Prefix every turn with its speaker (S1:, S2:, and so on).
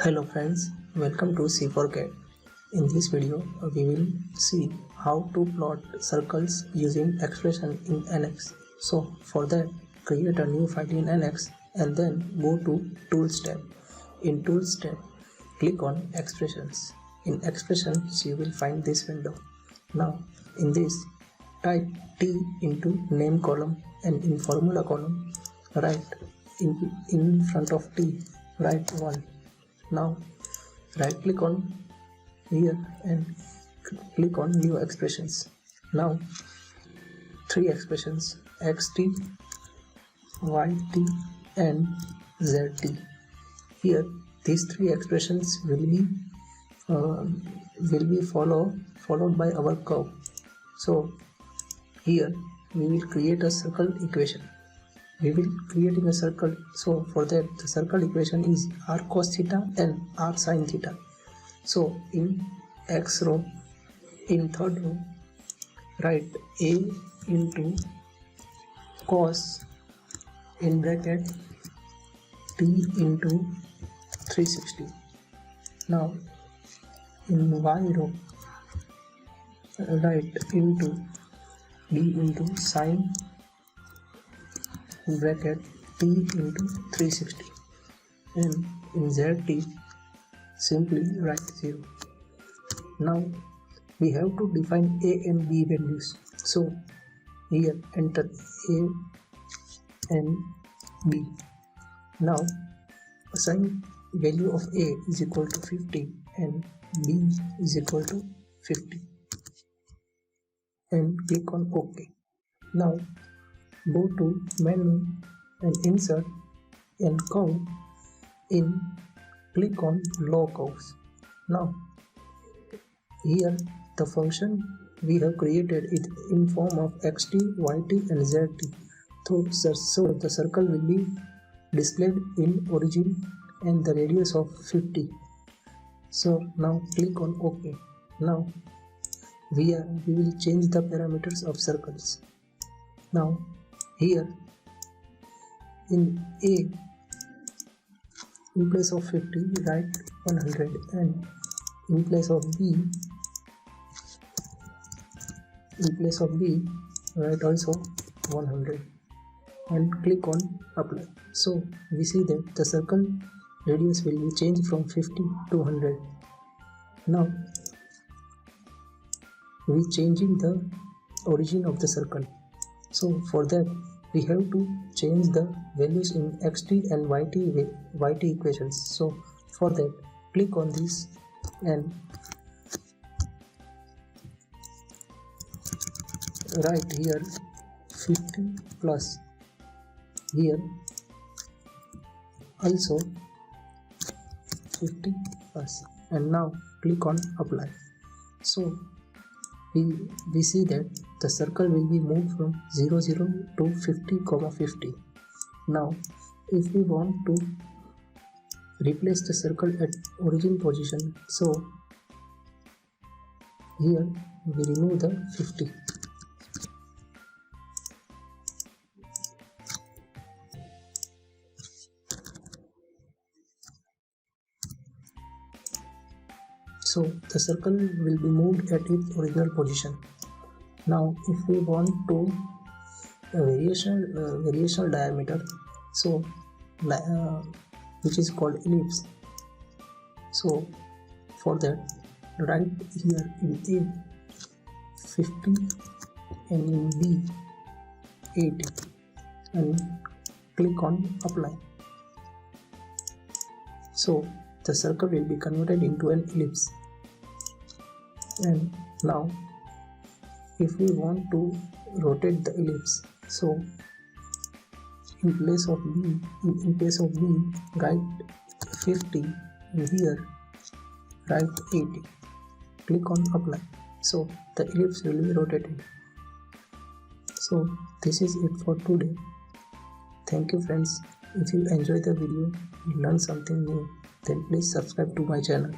S1: Hello friends, welcome to C4CAD. In this video, we will see how to plot circles using expression in NX. So for that, create a new file in NX and then go to Tools tab. In Tools tab, click on Expressions. In Expressions, you will find this window. Now, in this, type T into name column and in formula column, write in front of T, write 1. Now right click on here and click on new expressions. Now three expressions xt, yt and zt. Here these three expressions will be followed by our curve. So here we will create a circle equation. We will creating a circle, so for that the circle equation is r cos theta and r sin theta. So in x row, in third row, write a into cos in bracket t into 360. Now in y row, write into b into sin bracket t into 360, and in zt simply write 0. Now we have to define a and b values, so here enter a and b. Now assign value of a is equal to 50 and b is equal to 50 and click on OK. Now go to menu and insert and curve. In click on low curves. Now here the function we have created it in form of xt, yt and zt. So the circle will be displayed in origin and the radius of 50. So now click on OK. Now we will change the parameters of circles. Now here in A, in place of 50 write 100 and in place of B write also 100 and click on apply. So we see that the circle radius will be changed from 50 to 100. Now we changing the origin of the circle. So for that we have to change the values in xt and yt equations. So for that click on this and write here 50 plus, here also 50 plus, and now click on apply. So we see that the circle will be moved from 0 0 to 50 50. Now if we want to replace the circle at origin position, so here we remove the 50. So the circle will be moved at its original position. Now if we want to variational diameter, so which is called ellipse. So for that write here in A 50 and in B 80 and click on apply. So the circle will be converted into an ellipse. And now if we want to rotate the ellipse, so in place of B write 50 and here write 80, click on apply. So the ellipse will be rotated. So this is it for today. Thank you friends. If you enjoy the video and learn something new, then please subscribe to my channel.